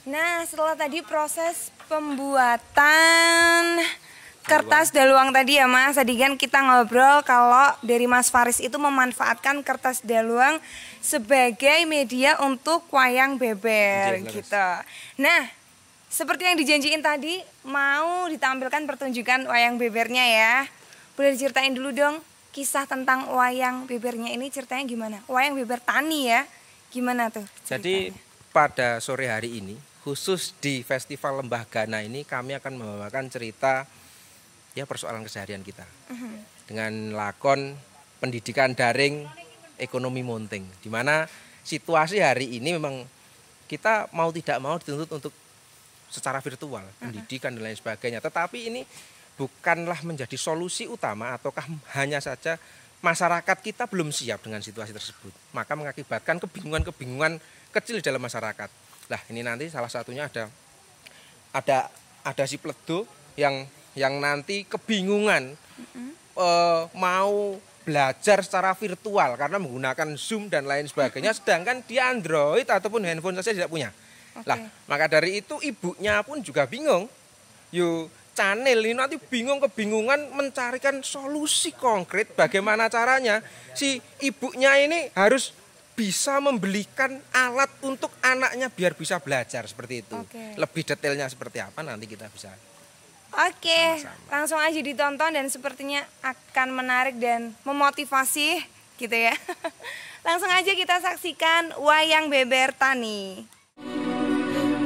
Nah, setelah tadi proses pembuatan kertas daluang tadi ya Mas, tadi kan kita ngobrol kalau dari Mas Faris itu memanfaatkan kertas daluang sebagai media untuk wayang beber gitu. Nah, seperti yang dijanjiin tadi, mau ditampilkan pertunjukan wayang bebernya ya. Boleh diceritain dulu dong kisah tentang wayang bebernya ini, ceritanya gimana? Wayang beber tani ya, gimana tuh ceritanya? Jadi pada sore hari ini, khusus di Festival Lembah Gana ini kami akan membawakan cerita ya persoalan keseharian kita. Dengan lakon pendidikan daring ekonomi mounting, di mana situasi hari ini memang kita mau tidak mau dituntut untuk secara virtual, pendidikan dan lain sebagainya. Tetapi ini bukanlah menjadi solusi utama ataukah hanya saja masyarakat kita belum siap dengan situasi tersebut. Maka mengakibatkan kebingungan-kebingungan kecil dalam masyarakat. Lah ini nanti salah satunya ada si Pledo yang nanti kebingungan mau belajar secara virtual karena menggunakan Zoom dan lain sebagainya, sedangkan di Android ataupun handphone saja tidak punya. Lah maka dari itu ibunya pun juga bingung. Channel ini nanti kebingungan mencarikan solusi konkret bagaimana caranya si ibunya ini harus bisa membelikan alat untuk anaknya biar bisa belajar seperti itu. Lebih detailnya seperti apa nanti kita bisa. Langsung aja ditonton dan sepertinya akan menarik dan memotivasi gitu ya. Langsung aja kita saksikan wayang beber tani.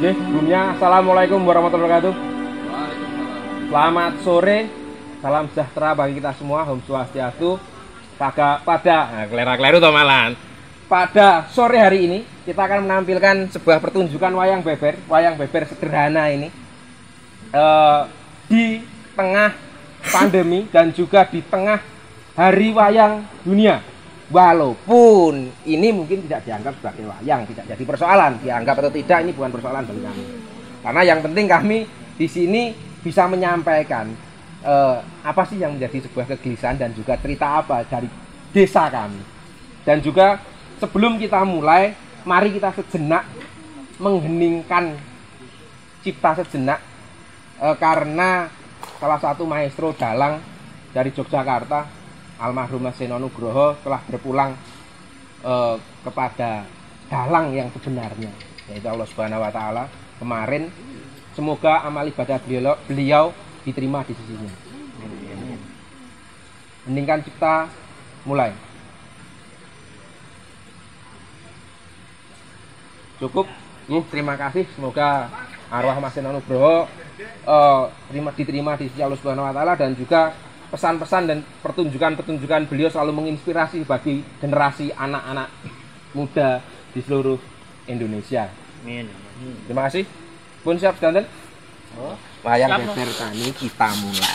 Oke, sebelumnya Assalamualaikum warahmatullahi wabarakatuh. Selamat sore, salam sejahtera bagi kita semua, Om Swastiastu. Pada sore hari ini kita akan menampilkan sebuah pertunjukan wayang beber sederhana ini di tengah pandemi dan juga di tengah hari wayang dunia. Walaupun ini mungkin tidak dianggap sebagai wayang, tidak jadi persoalan, dianggap atau tidak ini bukan persoalan bagi kami. Karena yang penting kami di sini bisa menyampaikan apa sih yang menjadi sebuah kegelisahan dan juga cerita apa dari desa kami. Dan juga sebelum kita mulai, mari kita sejenak mengheningkan cipta sejenak karena salah satu maestro dalang dari Yogyakarta, almarhum Mas Seno Nugroho, telah berpulang kepada dalang yang sebenarnya, yaitu Allah Subhanahu wa Ta'ala kemarin. Semoga amal ibadah beliau diterima di sisinya. Heningkan cipta, mulai. Cukup. Terima kasih. Semoga arwah Mas Seno Nugroho diterima di sisi Allah Subhanahu wa Ta'ala, dan juga pesan-pesan dan pertunjukan beliau selalu menginspirasi bagi generasi anak-anak muda di seluruh Indonesia. Amin. Terima kasih. Pun siap dandan? Wayang beber tani kita mulai.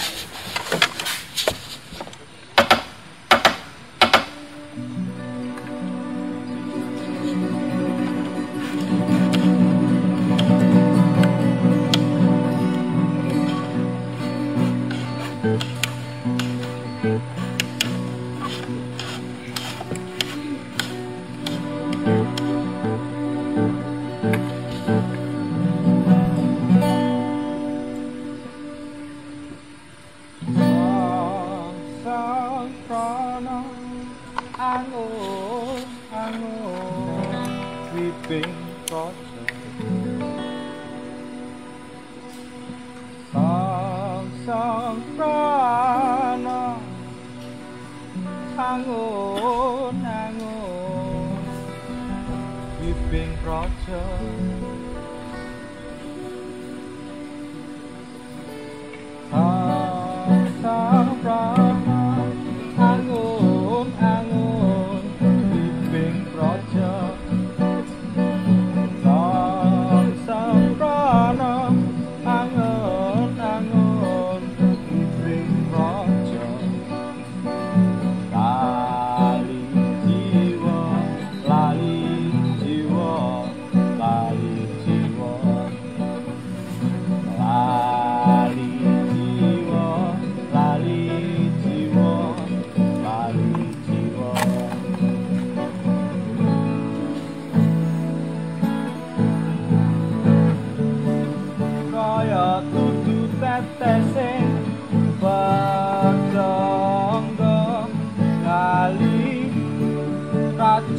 Lali jiwa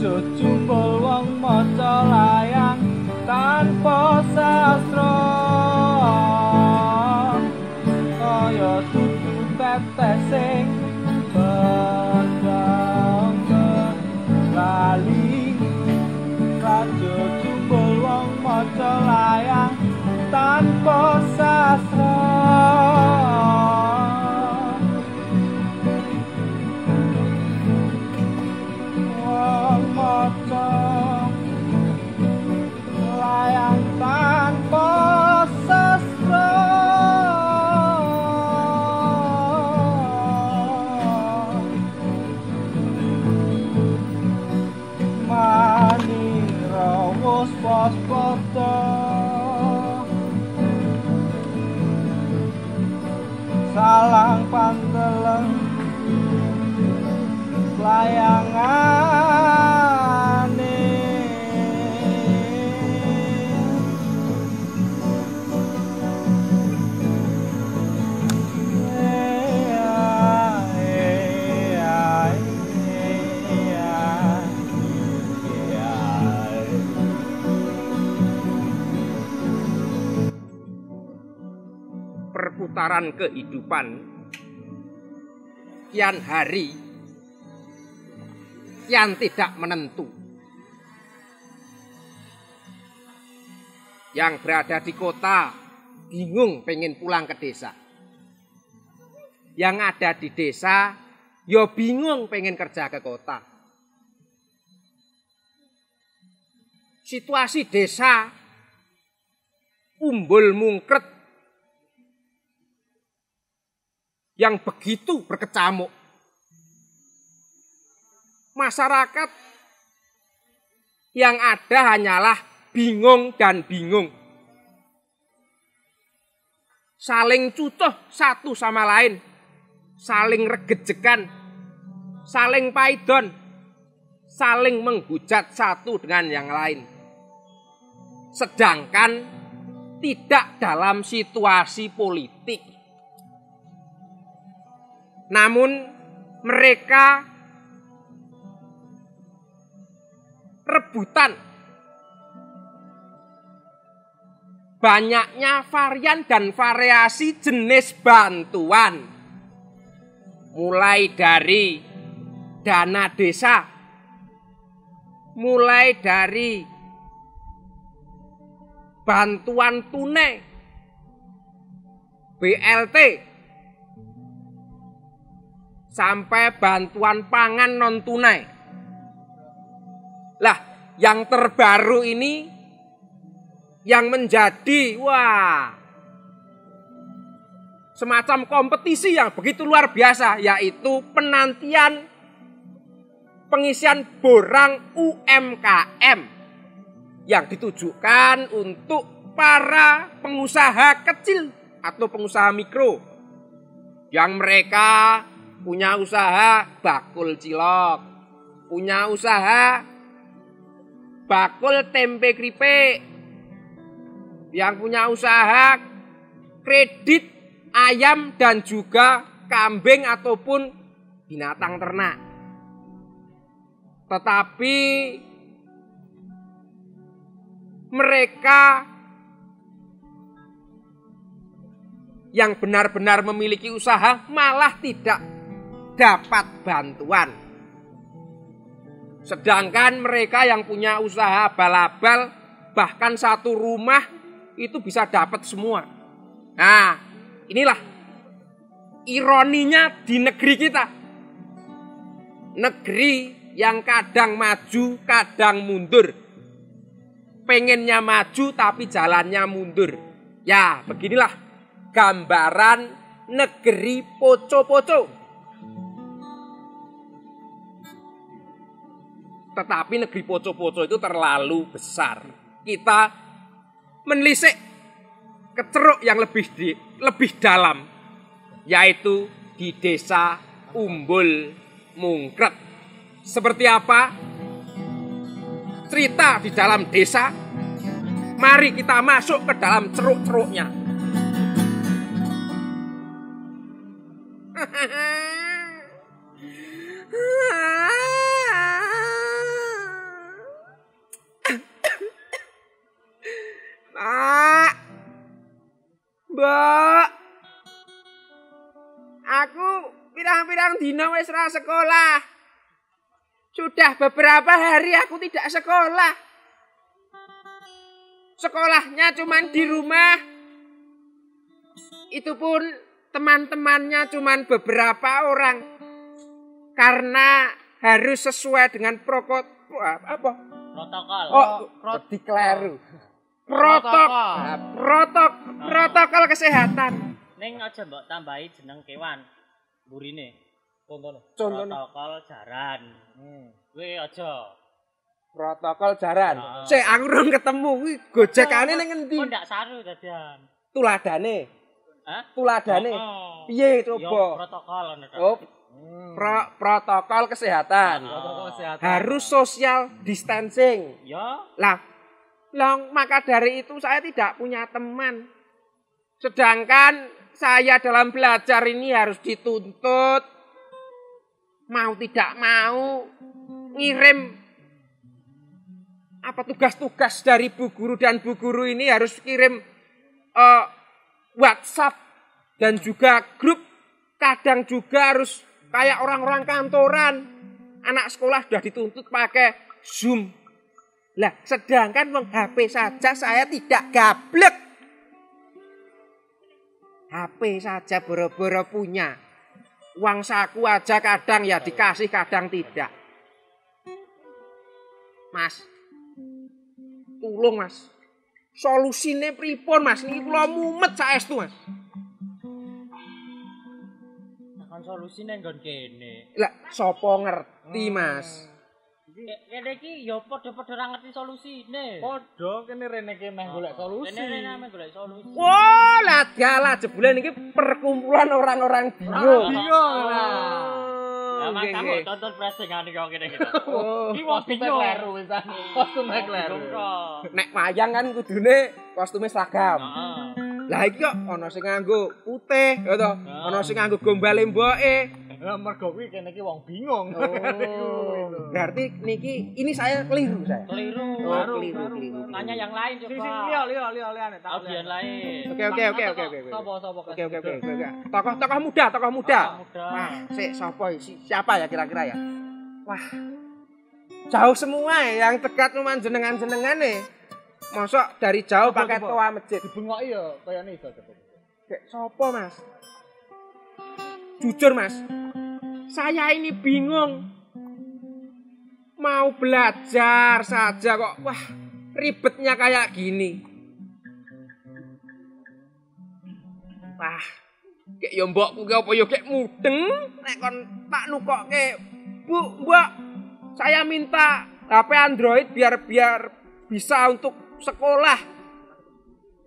Raja jumbul wong maca layang tanpa sastra, kaya dudu tetesing pedang lali. Raja jumbul wong maca layang tanpa sastra, wong maca layang tanpa sastra. Manira wis pas-pada salang panteleng layangane. Perputaran kehidupan kian hari kian tidak menentu. Yang berada di kota bingung pengen pulang ke desa. Yang ada di desa yo bingung pengen kerja ke kota. Situasi desa umbul mungkret yang begitu berkecamuk. Masyarakat yang ada hanyalah bingung dan bingung. Saling cucuh satu sama lain, saling regejekan, saling paidon, saling menghujat satu dengan yang lain. Sedangkan tidak dalam situasi politik. Namun mereka rebutan banyaknya varian dan variasi jenis bantuan. Mulai dari dana desa, mulai dari bantuan tunai, BLT, sampai bantuan pangan non tunai. Lah, yang terbaru ini yang menjadi semacam kompetisi yang begitu luar biasa, yaitu penantian pengisian borang UMKM yang ditujukan untuk para pengusaha kecil atau pengusaha mikro yang mereka punya usaha bakul cilok, punya usaha bakul tempe keripik, yang punya usaha kredit ayam dan juga kambing ataupun binatang ternak. Tetapi mereka yang benar-benar memiliki usaha malah tidak dapat bantuan. Sedangkan mereka yang punya usaha abal-abal, bahkan satu rumah itu bisa dapat semua. Nah, inilah ironinya di negeri kita. Negeri yang kadang maju, kadang mundur. Pengennya maju tapi jalannya mundur. Ya, beginilah gambaran negeri poco-poco. Tetapi negeri poco-poco itu terlalu besar. Kita menelisik ke ceruk yang lebih dalam, yaitu di desa Umbul Mungkret. Seperti apa cerita di dalam desa? Mari kita masuk ke dalam ceruk-ceruknya. pirang dina wis ra sekolah. Sudah beberapa hari aku tidak sekolah. Sekolahnya cuman di rumah. Itu pun teman-temannya cuman beberapa orang. Karena harus sesuai dengan protokol. Dikleru. Protokol kesehatan. Ning aja mbok tambahi jeneng kewan. Burine. Contohnya. Protokol jaran. Kuwi aja. Protokol jaran. Sik aku urung ketemu kuwi gojekane ning endi? Kok ndak saru dadian. Tuladane. Hah? Tuladane. Piye coba? Yo protokol ngono to. Oh. Protokol kesehatan. Harus social distancing. Ya. Lah, maka dari itu saya tidak punya teman. Sedangkan saya dalam belajar ini harus dituntut. Mau tidak mau ngirim tugas-tugas dari bu guru, dan bu guru ini harus kirim WhatsApp dan juga grup. Kadang juga harus kayak orang-orang kantoran. Anak sekolah sudah dituntut pakai Zoom. Lah, sedangkan wong HP saja saya tidak gablek. HP saja boro-boro punya. Uang saku aja kadang ya dikasih, kadang tidak. Mas, tolong Mas. Solusine pripun Mas? Niki kula mumet saestu Mas. Kan solusine nggon kene. Lah, sapa ngerti Mas? Kene iki ya padha-padha ora ngerti solusine. Padha kene rene iki meh golek solusi. Kene meh golek solusi. Wah, lah dalah jebule niki perkumpulan orang-orang bingung. Emang kamu tonton presingan iki kene iki. Iki wong bingung kleru wisane. Kostume kleru. Nek wayang kan kudune kostume seragam. Heeh. Lah iki kok ana sing nganggo putih, ya to. Ana sing nganggo gombale mboke. Lah mergo kuwi kene iki wong bingung. Berarti niki ini saya keliru saya. Keliru. Keliru. Tanya yang lain coba. Sisi lihat tak. Audiens lain. Oke. Sopo. Oke. Tokoh muda. Wah, sapa siapa ya kira-kira ya? Wah. Jauh semua ya, yang dekat cuma jenengan-jenengane. Mosok dari jauh pakai toa masjid. Dibengoki ya kayane iso coba. Kayak sapa, Mas? Jujur, Mas. Saya ini bingung. Mau belajar saja kok. Wah, ribetnya kayak gini. Wah, kayak ya mbokku ki apa ya kayak mudeng nek kon tak nukokke. Bu, Mbak, saya minta HP Android biar bisa untuk sekolah.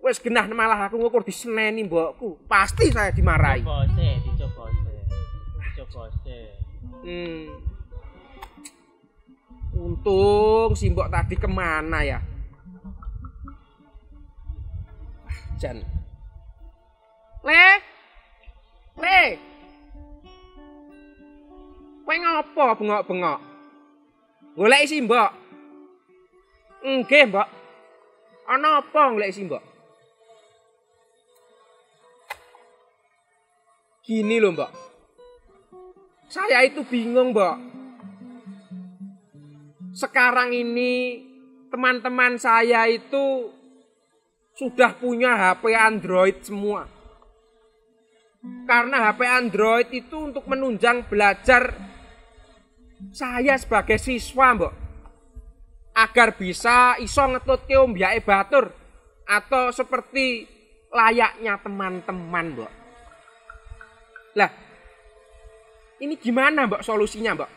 Wes genah malah aku ngukur diseneni mbokku. Pasti saya dimarahi. Dicoba sih. Untung si mbok tadi kemana ya? Jan. Le. Kowe ngopo bengok-bengok? Golek si mbok. Nggih, Mbok. Ana apa golek si mbok? Gini loh, Mbok. Saya itu bingung, Mbok. Sekarang ini teman-teman saya itu sudah punya HP Android semua. Karena HP Android itu untuk menunjang belajar saya sebagai siswa, Mbok. Agar bisa iso ngetutke ombyake batur atau seperti layaknya teman-teman, Mbok. Lah, ini gimana, Mbok, solusinya, Mbok?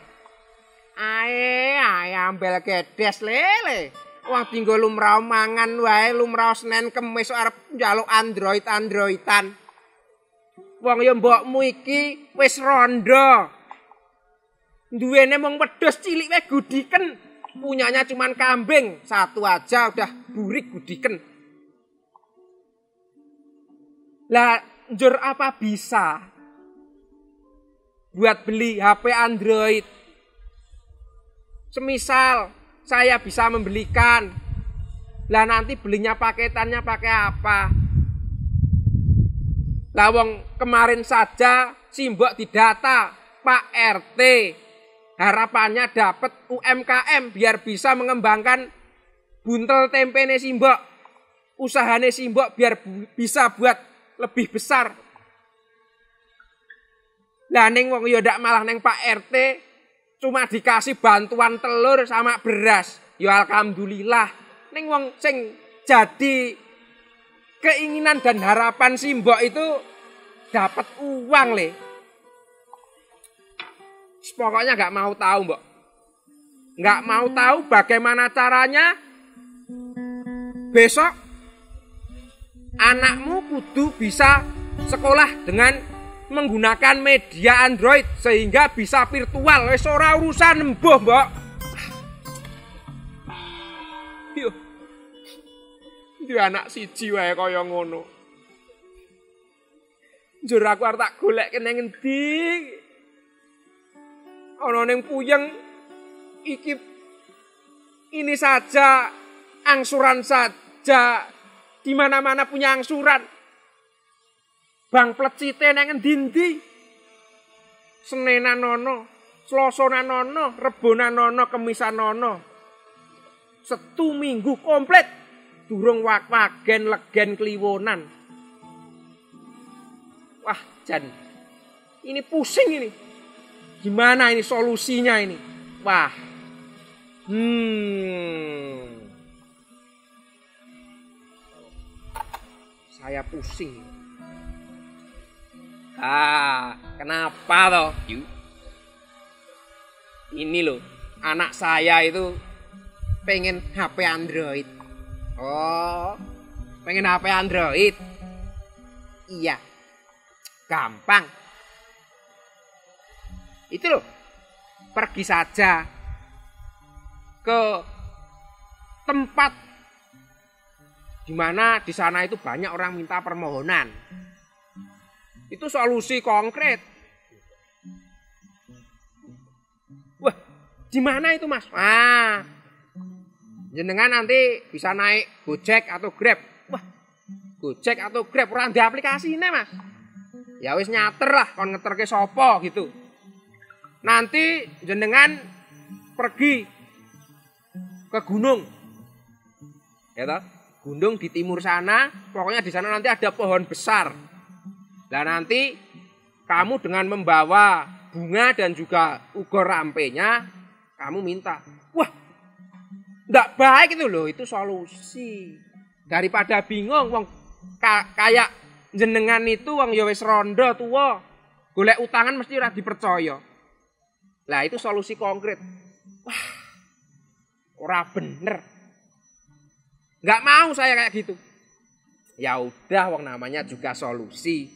Ae ambel gedes lele. Wong tinggal lumrah mangan wae, lumrah Senin Kemis arep njaluk Androidan. Wong ya mbokmu iki wis rondo. Duwene mung wedhus cilik wae gudiken. Punyanya cuman kambing, satu aja udah burik gudiken. Lah, njur apa bisa buat beli HP Android? Semisal saya bisa membelikan. Lah nanti belinya paketannya pakai apa? Lah wong kemarin saja si mbok didata Pak RT harapannya dapat UMKM biar bisa mengembangkan buntel tempene Simbok. Usahane Simbok biar bisa buat lebih besar. Lah ning wong ya ndak malah ning Pak RT cuma dikasih bantuan telur sama beras. Ya alhamdulillah. Ning wong sing jadi keinginan dan harapan Simbok itu dapat uang le. Pokoknya nggak mau tahu, Mbok. Nggak mau tahu bagaimana caranya besok anakmu kudu bisa sekolah dengan menggunakan media Android sehingga bisa virtual. Wis ora urusan embuh, Mbok. Yo. Iki anak siji wae kaya ngono. Njur aku arep tak golek nang endi? Ana ning Puyeng iki ini saja angsuran saja. Di mana-mana punya angsuran. Bang plecite nang endi-endi? Senenan ono, Selosonan ono, Rebonan ono, Kemisan ono. Setu minggu komplit durung wagen legen kliwonan. Wah, Jan. Ini pusing ini. Gimana ini solusinya ini? Wah. Saya pusing. Kenapa toh? Ini loh, anak saya itu pengen HP Android. Oh, pengen HP Android? Iya. Gampang. Itu loh, pergi saja ke tempat di mana di sana itu banyak orang minta permohonan. Itu solusi konkret. Wah, di mana itu, Mas? Jenengan nanti bisa naik Gojek atau Grab. Wah, Gojek atau Grab ora ndek aplikasine, Mas. Ya wis nyater lah kon ngeterke sapa gitu. Nanti jenengan pergi ke gunung. Ya toh? Gunung di timur sana, pokoknya di sana nanti ada pohon besar. Dan nanti kamu dengan membawa bunga dan juga ugur rampenya, kamu minta. Wah, enggak baik itu loh, itu solusi. Daripada bingung, wong kayak jenengan itu wong ya wis rondo tuwa, golek utangan mesti ora dipercaya. Lah itu solusi konkret. Wah, ora bener. Nggak mau saya kayak gitu. Ya udah, wong namanya juga solusi.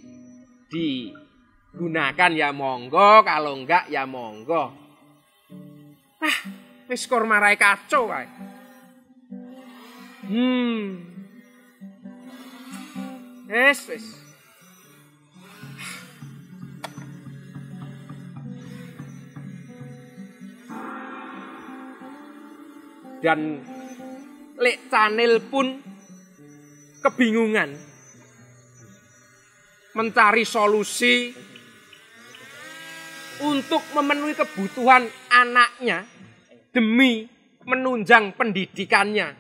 Digunakan ya monggo, kalau enggak ya monggo. Wis skor marai kacau kae. Wis. Dan Lek Canil pun kebingungan mencari solusi untuk memenuhi kebutuhan anaknya demi menunjang pendidikannya.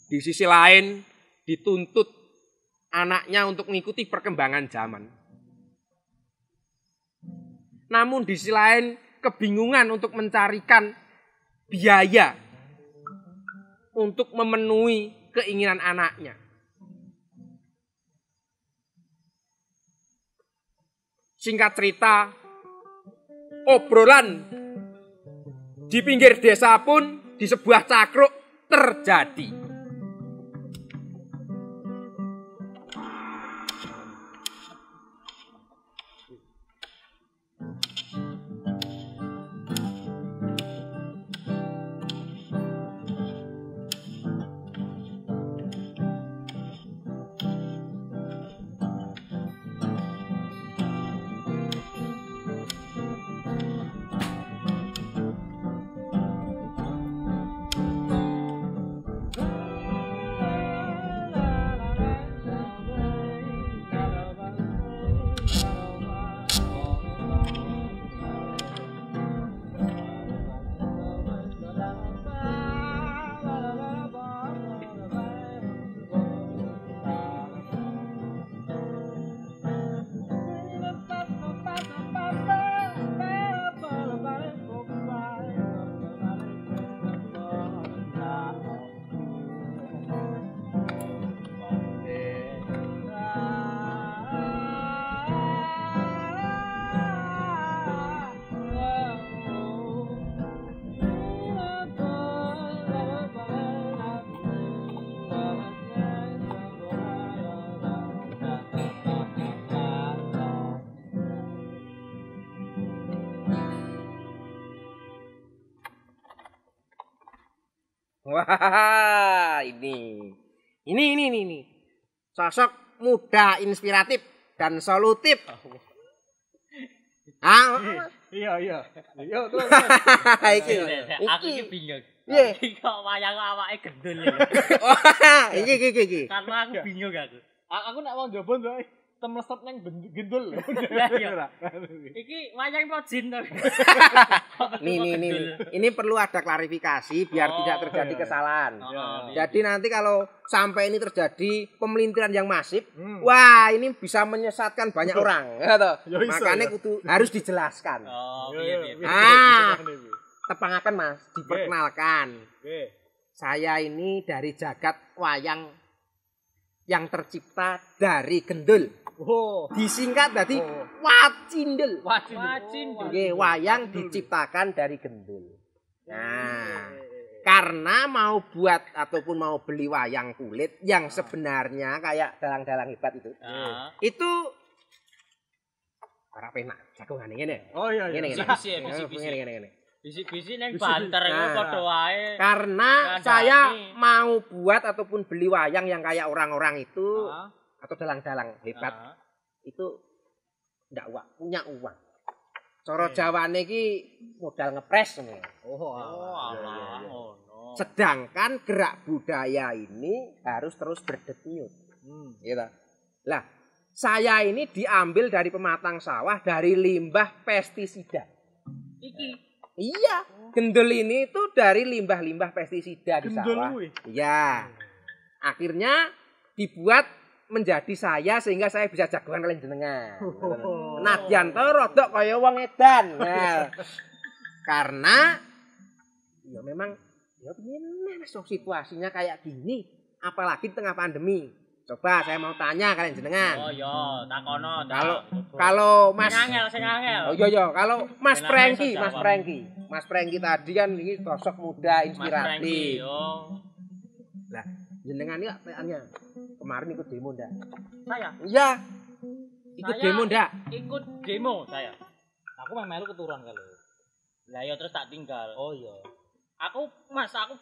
Di sisi lain dituntut anaknya untuk mengikuti perkembangan zaman. Namun di sisi lain kebingungan untuk mencarikan biaya untuk memenuhi keinginan anaknya. Singkat cerita, obrolan di pinggir desa pun di sebuah cakruk terjadi. Wah, ini. Sosok muda inspiratif dan solutif. Iya. Terus. Aku iki bingung. Piye? Kok wayang awake gendul ya. Wah, iki. Karena aku bingung aku. Aku nek wong njaba ndok temlesep nang gendul. Iki wayang apa jin to? Ini perlu ada klarifikasi biar tidak terjadi kesalahan. Iya. Jadi nanti kalau sampai ini terjadi pemelintiran yang masif, wah ini bisa menyesatkan banyak orang. Makanya kudu harus dijelaskan. Oh, piye. Tepangaken Mas, diperkenalkan. Saya ini dari jagat wayang yang tercipta dari gendul. Disingkat tadi wacindel. Nggih, wayang diciptakan dari gendul. Nah, karena mau buat ataupun mau beli wayang kulit yang sebenarnya kayak dalang-dalang hebat itu. Itu ora penak, jagongane ngene. Oh iya. Ngene. Bisi-bisi neng banter iku padha wae. Karena saya mau buat ataupun beli wayang yang kayak orang-orang itu atau dalang-dalang hebat itu ndak punya uang. Cara Jawane iki modal ngepres ngono. Alah ngono. Sedangkan gerak budaya ini harus terus berdenyut. Gitu. Lah, saya ini diambil dari pematang sawah dari limbah pestisida. Iki Iya, gendul ini itu dari limbah-limbah pestisida di sawah. Iya. Akhirnya dibuat menjadi saya sehingga saya bisa jagoan kalian jenengan. Nadyan to rodok kaya wong edan. Nah, karena ya memang ya piye situasinya kayak gini apalagi di tengah pandemi. Coba saya mau tanya kalian jenengan. Oh iya, takono. Kalau Mas sing angel. Oh iya, kalau Mas Prengki tadi kan ini sosok muda inspiratif. Lah, jenengan iki tanya. Kemarin ikut demo ndak? Saya. Iya. Ikut demo ndak? Ikut demo saya. Aku melu keturun kalau. Lah ya terus tak tinggal. Oh iya. Aku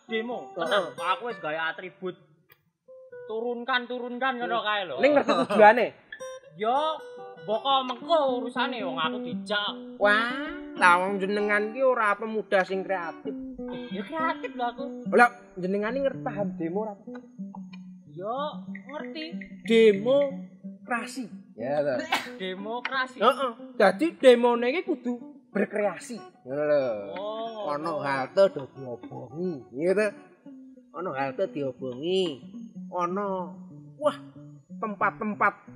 demo. Tenang, aku wis gawe atribut. Turunkan ngono kae lho. Ning ngerti tujuane? Ya, boko mengko urusane wong aku dijak. Wah, lah wong jenengan iki ora pemuda sing kreatif. Ya kreatif lho aku. Lah jenengan iki ngerti paham demo ora? Ya, ngerti. Demokrasi. Ya ta. Demokrasi. Heeh. Dadi demone iki kudu berkreasi. Ngono lho. Oh. Ana halte do diobongi, gitu. Ana halte diobongi. Ana wah tempat-tempat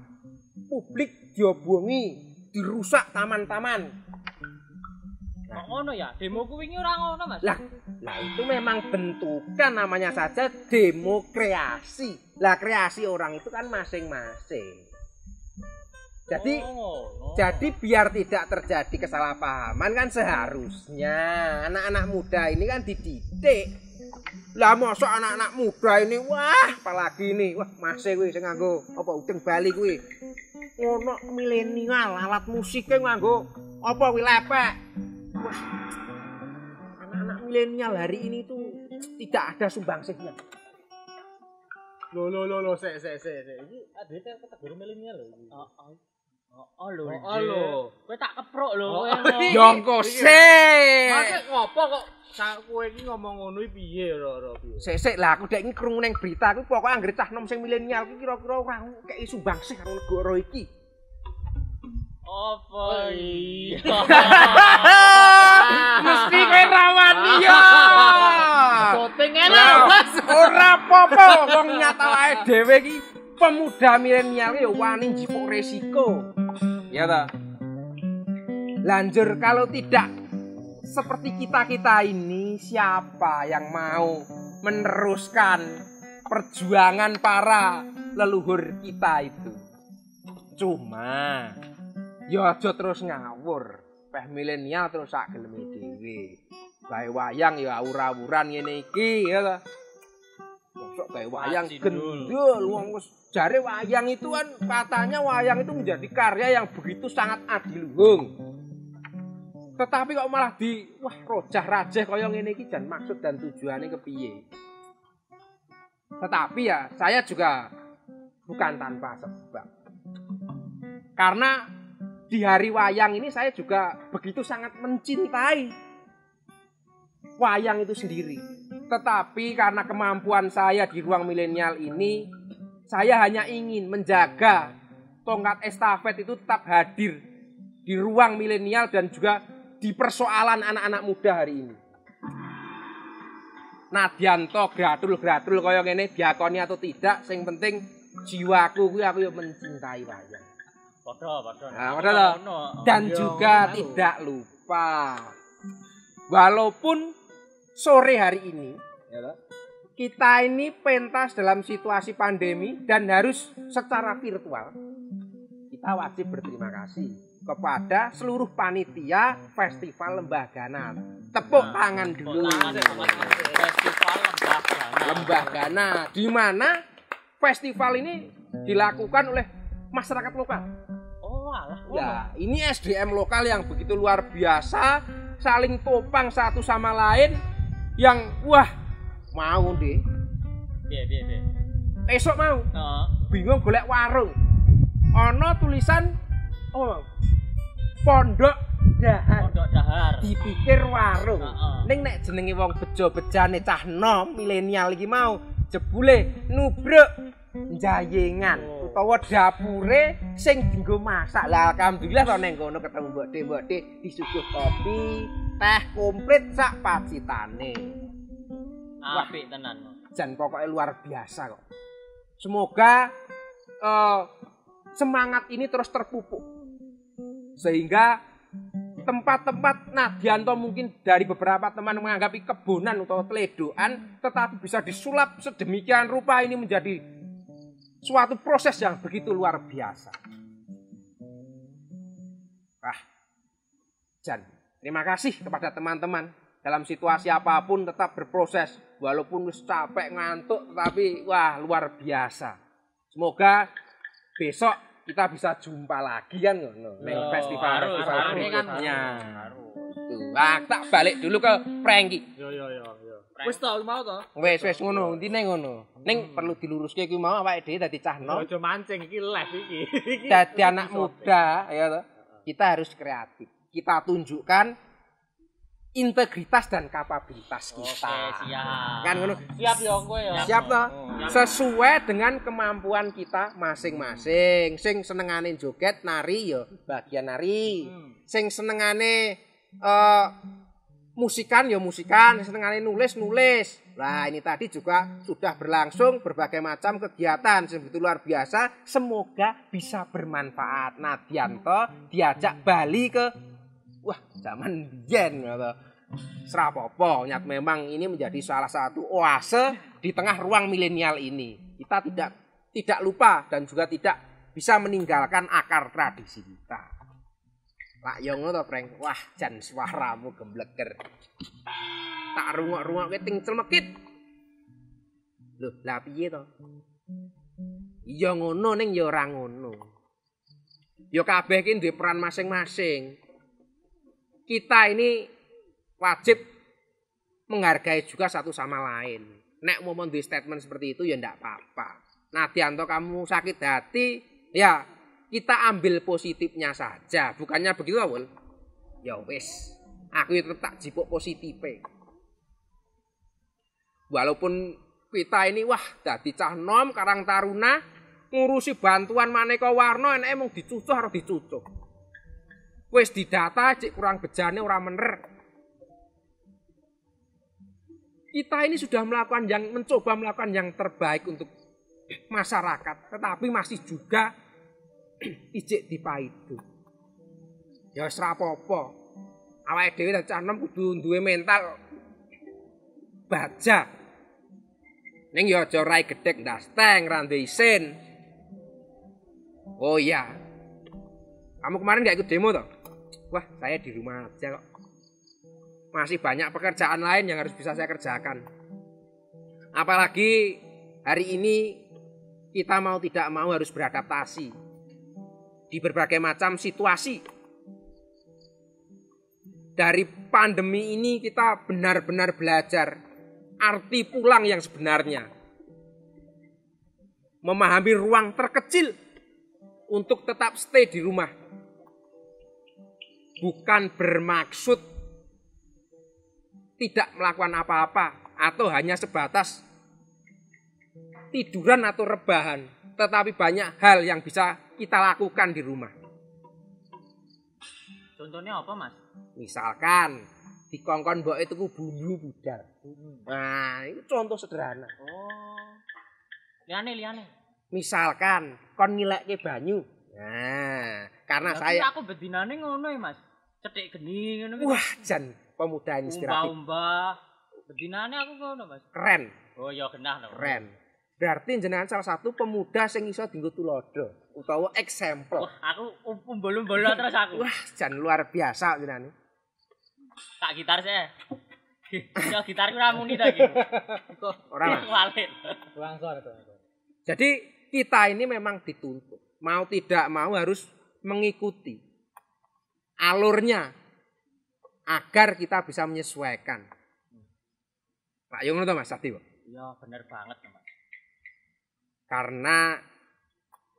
publik diobongi, dirusak taman-taman. Kok ngono ya? Demo ku wingi ora ngono, Mas. Lah itu memang bentukan namanya saja demo kreasi. Lah kreasi orang itu kan masing-masing. Jadi biar tidak terjadi kesalahpahaman kan seharusnya anak-anak muda ini kan dididik. Lah mosok anak-anak muda ini wah apalagi ini wah masih kuwi sing nganggo apa udeng Bali kuwi. Ono milenial alat musike nganggo apa kuwi lepek. Wah. Anak-anak milenial hari ini tuh tidak ada sumbangsihnya. Lo sik. Iki adete kategori milenial lho. Oh lho. Kowe tak keprok lho. Yongko sik. Maksud ngopo kok kowe iki ngomong ngono iki piye ora piye? Sik lah aku dek iki krungu ning berita kuwi pokoke anggere cah nom sing milenial iki kira-kira ora kei sumbangsih karo negara iki. Apa iya? Mesti kowe rawani ya. Syuting enak. Ora apa-apa wong nyata wae dhewe iki pemuda milenial ya wani njipuk resiko. Ya ta? Lanjur kalau tidak seperti kita-kita ini siapa yang mau meneruskan perjuangan para leluhur kita itu? Cuma ya aja terus ngawur. Peh milenial terus sak geleme dhewe. Gawe wayang ya awur-awuran ngene iki ya ta. Mosok gawe wayang gendul wong wis jare wayang itu kan katanya wayang itu menjadi karya yang begitu sangat adiluhung. Tetapi kok malah wah rojah-rajeh kaya ngene iki jan maksud dan tujuane kepiye? Tetapi ya saya juga bukan tanpa sebab. Karena di hari wayang ini saya juga begitu sangat mencintai wayang itu sendiri. Tetapi karena kemampuan saya di ruang milenial ini, saya hanya ingin menjaga tongkat estafet itu tetap hadir di ruang milenial dan juga di persoalan anak-anak muda hari ini. Nadyanto gratul-gratul kaya ngene diakoni atau tidak, sing penting jiwaku kuwi aku yo mencintai wayang. Padha. Nah, dan juga tidak lupa, walaupun sore hari ini kita ini pentas dalam situasi pandemi dan harus secara virtual, kita wajib berterima kasih kepada seluruh panitia Festival Lembagana. Tepuk tangan dulu. Festival Lembagana, di mana festival ini dilakukan oleh masyarakat lokal. Oh, alah. Ya, ini SDM lokal yang begitu luar biasa, saling topang satu sama lain, yang wah mau deh. Piye. Esok mau. Heeh. Bingung golek warung. Ono tulisan Pondok Dahar. Pondok Dahar. Dipikir warung. Heeh. Ning nek jenenge wong bejo-bejane cah nom milenial iki mau jebule nubruk jayengan utawa dapure sing dienggo masak. Lah alhamdulillah to ning kono ketemu Mbok De disuguh kopi, teh komplit sak pacitane. Apik tenan. Jan pokoknya luar biasa kok. Semoga semangat ini terus terpupuk. Sehingga tempat-tempat Nadyanto mungkin dari beberapa teman menganggap kebonan atau teledoan, tetapi bisa disulap sedemikian rupa ini menjadi suatu proses yang begitu luar biasa. Jan, terima kasih kepada teman-teman. Dalam situasi apapun tetap berproses. Walaupun wis capek ngantuk, tapi wah luar biasa. Semoga besok kita bisa jumpa lagi kan festival berikutnya. Tuh, tak balik dulu ke Franky. Yo. Wis tau mau to? Wis ngono, intine ngono. Ning perlu diluruske iki mau awake dhewe dadi cah nom. Aja mancing iki live iki. Dadi anak muda ya to. Kita harus kreatif. Kita tunjukkan integritas dan kapabilitas kita. Oke, siap. Kan ngono. Siap ya kowe ya. Siap toh? Sesuai dengan kemampuan kita masing-masing. Sing senengane joget, nari ya bagian nari. Sing senengane musikan ya musikan, senengane nulis. Nah, ini tadi juga sudah berlangsung berbagai macam kegiatan begitu luar biasa. Semoga bisa bermanfaat. Nadyanto diajak Bali ke zaman biyen ngono. Serapopo, nyat memang ini menjadi salah satu oase di tengah ruang milenial ini. Kita tidak lupa dan juga tidak bisa meninggalkan akar tradisi kita. Lak yo ngono to, Frank. Wah, jan suaramu gembleger. Tak rungok-rungokke ting celmekit. Lho, lah piye to? Ya ngono ning ya ora ngono. Ya kabeh iki duwe peran masing-masing. Kita ini wajib menghargai juga satu sama lain. Nek mau duwe statement seperti itu ya ndak apa-apa. Nadyanto kamu sakit hati, ya kita ambil positifnya saja. Bukannya begitu, Wul? Ya wis, aku tetap tak jipuk positifnya. Walaupun kita ini dadi cah nom Karang Taruna ngurusi bantuan maneka warna enake mung dicucuh karo dicucuh. Wis didata cek kurang bejane ora mener. Kita ini sudah mencoba melakukan yang terbaik untuk masyarakat, tetapi masih juga ijik dipaidu. Ya wis ra apa-apa. Awake dhewe cah nom kudu duwe mental baja. Ning ya aja rai gedhek ndasteng rande isin. Oh iya. Kamu kemarin enggak ikut demo toh? Wah, saya di rumah aja kok. Masih banyak pekerjaan lain yang harus bisa saya kerjakan. Apalagi hari ini kita mau tidak mau harus beradaptasi di berbagai macam situasi. Dari pandemi ini kita benar-benar belajar arti pulang yang sebenarnya. memahami ruang terkecil untuk tetap stay di rumah. Bukan bermaksud tidak melakukan apa-apa atau hanya sebatas tiduran atau rebahan, tetapi banyak hal yang bisa kita lakukan di rumah. Contohnya apa, Mas? Misalkan dikongkon mbok itu bumbu budar. Nah, itu contoh sederhana. Oh. Liane. Misalkan kon ngilekke banyu. Nah, karena Tapi saya aku bedinane ngono ya, Mas. Cetik geni ngono. wah, jan pemuda inspiratif. Umbah. Bedinane aku ngono, Mas. Keren, Oh ya genah lho. keren. Berarti jenengan salah satu pemuda sing iso dienggo tulodo utawa eksempel. Wah, aku umbul-umbul terus aku. Wah, jan luar biasa jenengan. Tak gitar sih. Ya gitarku ora muni ta iki. Ora. Walik. Langsung itu. Jadi kita ini memang dituntut, mau tidak mau harus mengikuti alurnya agar kita bisa menyesuaikan. Pak Yung itu Mas Sati, Pak. Iya, bener banget, Mas. Karena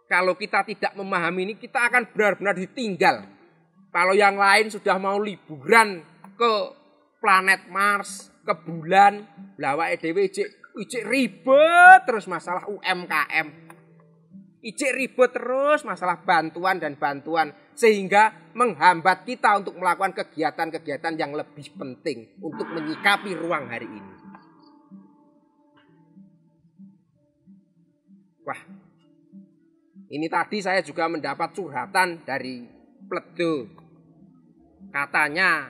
kalau kita tidak memahami ini, kita akan benar-benar ditinggal. Kalau yang lain sudah mau liburan ke planet Mars, ke bulan, lawake dhewe ijik ribet terus masalah UMKM. Ijik ribet terus masalah bantuan dan bantuan sehingga menghambat kita untuk melakukan kegiatan-kegiatan yang lebih penting untuk menyikapi ruang hari ini. Wah, ini tadi saya juga mendapat curhatan dari Pledo. Katanya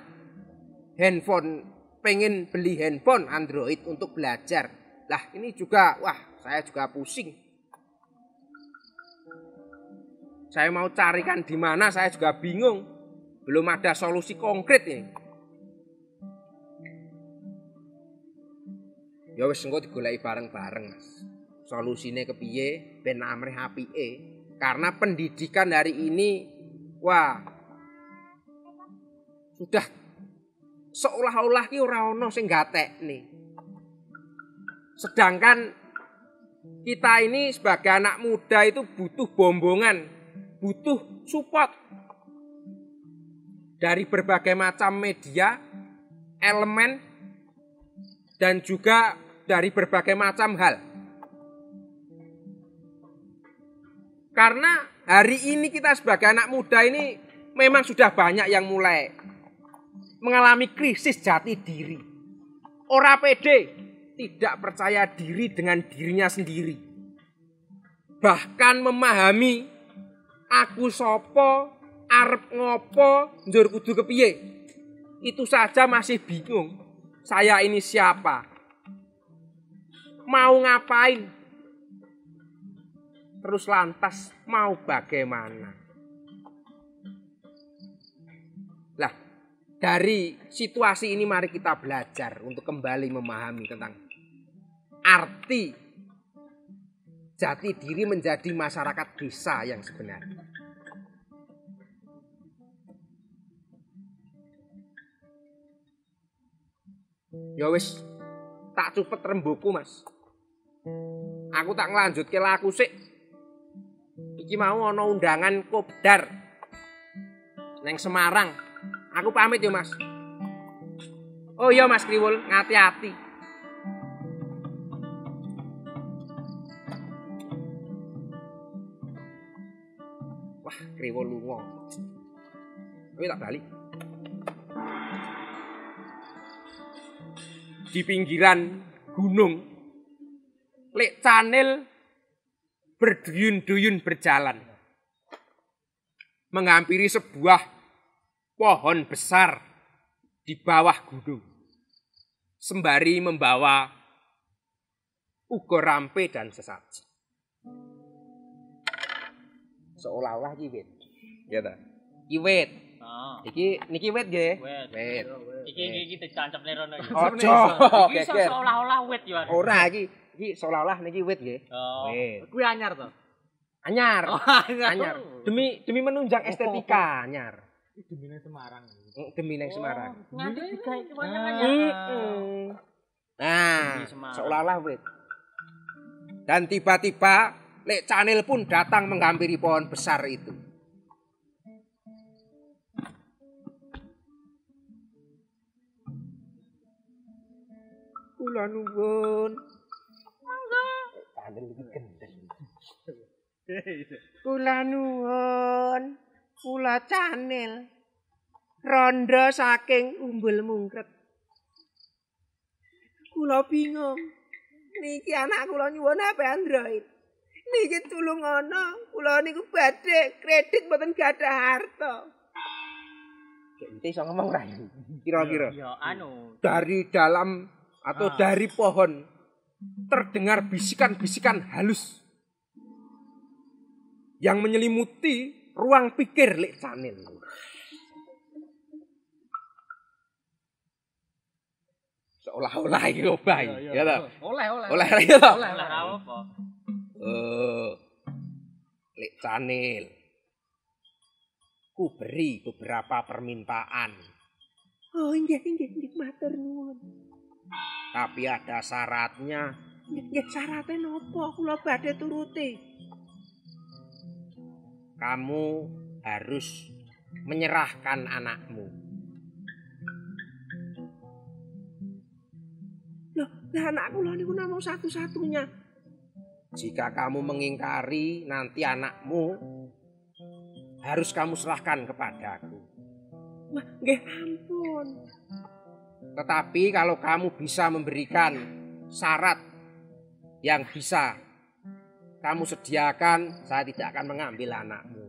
pengen beli handphone Android untuk belajar. Lah ini juga, wah saya juga pusing. Saya mau carikan di mana saya juga bingung. Belum ada solusi konkret ini. Ya wis engko digoleki bareng-bareng, Mas. Solusine kepiye ben amrih apike? Karena pendidikan hari ini wah sudah seolah-olah ki ora ono sing gatekne. Sedangkan kita ini sebagai anak muda itu butuh bombongan, butuh support dari berbagai macam media, elemen dan juga dari berbagai macam hal. Karena hari ini kita sebagai anak muda ini memang sudah banyak yang mulai mengalami krisis jati diri. Ora pede, tidak percaya diri dengan dirinya sendiri. Bahkan memahami aku sopo, arep ngopo, njur kudu kepiye. Itu saja masih bingung. Saya ini siapa? Mau ngapain? Terus lantas mau bagaimana? Lah, dari situasi ini mari kita belajar untuk kembali memahami tentang arti jati diri menjadi masyarakat desa yang sebenarnya. Ya wis, tak cupet rembuku, Mas. Aku tak ngelanjutke laku sik. Iki mau ana undangan kopdar neng Semarang. Aku pamit ya, Mas. Oh iya, Mas Kriwul, ngati-hati. Wah, Kriwul lunga. Kowe tak balik. Di pinggiran gunung, Lek Canil berduyun-duyun berjalan menghampiri sebuah pohon besar di bawah gunung, sembari membawa uga rampe dan sesaji. Seolah-olah iki wit. Ya ta? Iki wit. Oh. Niki wit nggih. Wit. Iki dicancapne rono iki. Ojo. Iki seolah-olah wit yo. Ora iki seolah-olah niki wit nggih. Oh. Kuwi anyar to? Anyar. Oh, Anyar. Demi menunjang estetika anyar. Demi nang Semarang. Demi nang Semarang. Nanti digawe anyar. Nah, seolah-olah wit. Dan tiba-tiba Lek Canil pun datang menghampiri pohon besar itu. Kula nuwun. Canil iki gendeng. Kula nuwun. Kula Canil. Rondo saking Umbul Mungkret. Kula bingung. Niki anak kula nyuwun HP Android. Niki tulung ana, kula niku badhe kredit mboten gadah harta. Ente iso ngomong ra kira-kira. Ya anu, Dari dalam atau dari pohon terdengar bisikan-bisikan halus yang menyelimuti ruang pikir Lek Canil. Seolah-olah iki obah. Ya ta? Oleh. Oleh ya ta? oleh apa? Lek Canil, ku beri beberapa permintaan. Oh, inggih, matur nuwun. Tapi ada syaratnya. Nggih, syaratnya napa? Kula badhe turuti. Kamu harus menyerahkan anakmu. Loh, anak kula niku namung satu-satunya. Jika kamu mengingkari, nanti anakmu harus kamu serahkan kepadaku. Wah, nggih ampun. Tetapi kalau kamu bisa memberikan syarat yang bisa kamu sediakan, saya tidak akan mengambil anakmu.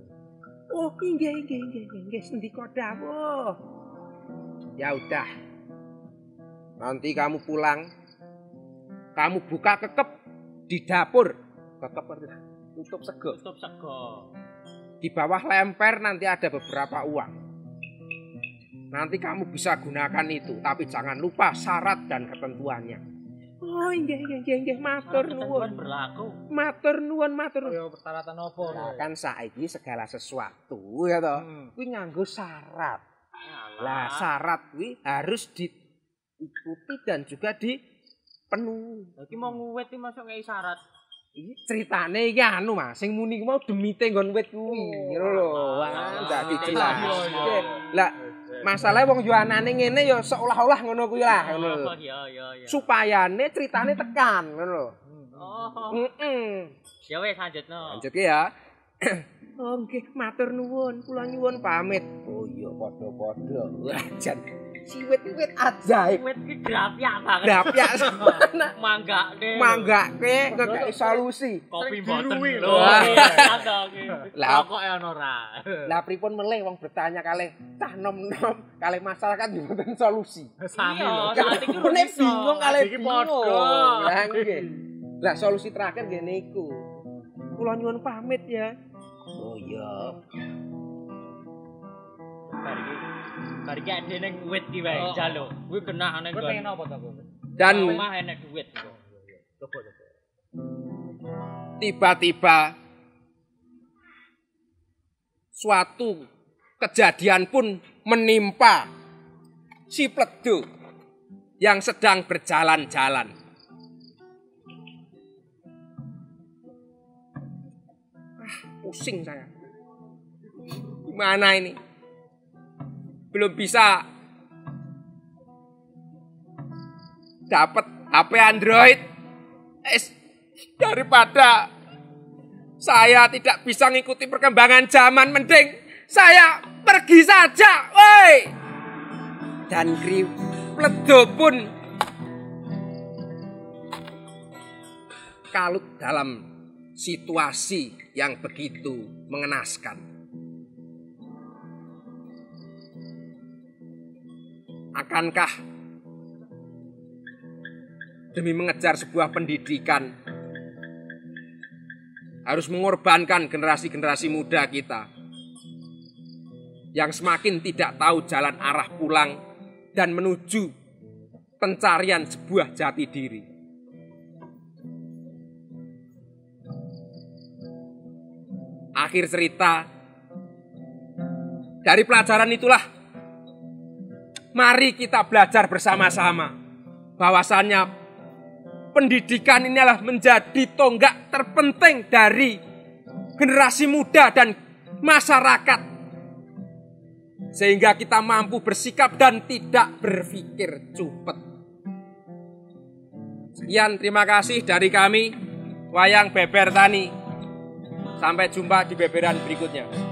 Oh, nggih, sendika dawuh. Ya udah. Nanti kamu pulang, kamu buka kekep di dapur, tutup sego. Di bawah lemper nanti ada beberapa uang. Nanti kamu bisa gunakan itu, tapi jangan lupa syarat dan ketentuannya. Oh, nggih, matur nuwun. Matur nuwun. Ya persyaratan apa? Nah, kan saiki segala sesuatu ya toh, kuwi nganggo syarat. Lah, syarat kuwi harus diikuti dan juga penuh. Iki mau nguwit iki masuk ngei syarat. Iki ceritane iki anu Mas, sing muni ku mau demite nggon wit kuwi. Ngono lho. Wah, ndak dijelas. Lah, masalahe wong yo anane ngene ya seolah-olah ngono kuwi lah, ngono lho. Iya. Supayane ceritane tekan, ngono lho. Oh. Ya wis lanjutno. Lanjut ya. Oh nggih, matur nuwun. Kula nyuwun pamit. Oh iya, padha-padha. Wah, jan siwit-wit ajaib. Wit iki grapyak banget. Grapyak. Manggake ngekeki solusi. Kopi mboten lho. Lah kok ana ora. Lah pripun melih wong bertanya kalih cah nom-nom kalih masyarakat yo mboten solusi. Sami lho. Saat iki Kene bingung kalih Iki bingung. padha. Lah nggih. Lah solusi terakhir nggih niku. Kula nyuwun pamit ya. Oh iya. Bar iki ade ning wit ki wae njaluk. Kuwi kena ning Kowe pengen apa to, Bro? Dan omah enek duit. Coba. tiba-tiba suatu kejadian pun menimpa si Pledho yang sedang berjalan-jalan. Pusing saya. Gimana ini? Belum bisa dapat HP Android. Daripada saya tidak bisa mengikuti perkembangan zaman, mending saya pergi saja. Woi. Dan Pledho pun kalut dalam situasi yang begitu mengenaskan. Akankah demi mengejar sebuah pendidikan harus mengorbankan generasi-generasi muda kita yang semakin tidak tahu jalan arah pulang dan menuju pencarian sebuah jati diri? Akhir cerita, dari pelajaran itulah mari kita belajar bersama-sama bahwasannya pendidikan ini adalah menjadi tonggak terpenting dari generasi muda dan masyarakat. Sehingga kita mampu bersikap dan tidak berpikir cupet. Sekian, terima kasih dari kami, Wayang Beber Tani. Sampai jumpa di beberan berikutnya.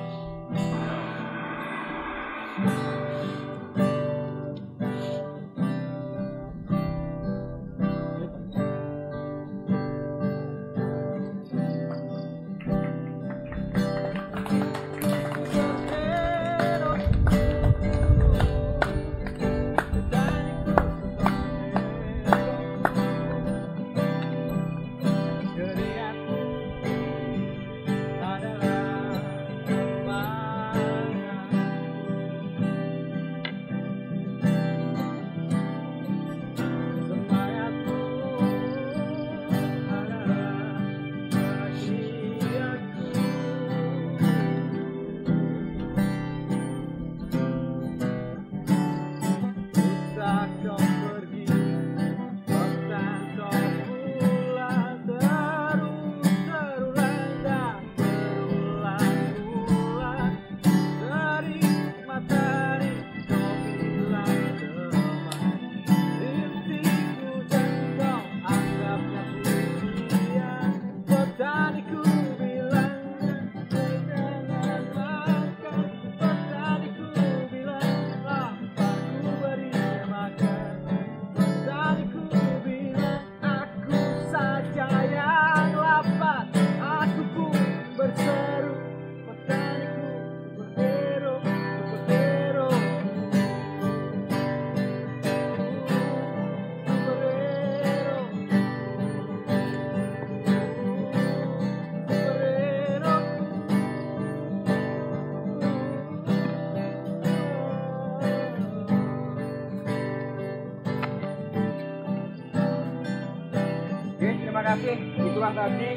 Terima kasih. Itulah tadi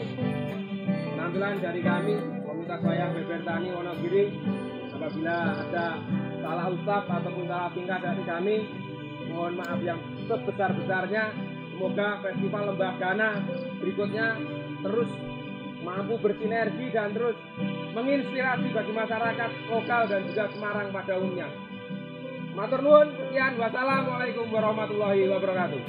penampilan dari kami, komunitas Wayang Beber Tani Wonogiri. Apabila ada salah ucap ataupun salah tingkah dari kami, mohon maaf yang sebesar-besarnya. Semoga Festival Lembah Gana berikutnya terus mampu bersinergi dan terus menginspirasi bagi masyarakat lokal dan juga Semarang pada umumnya. Matur nuwun, sekian, wassalamualaikum warahmatullahi wabarakatuh.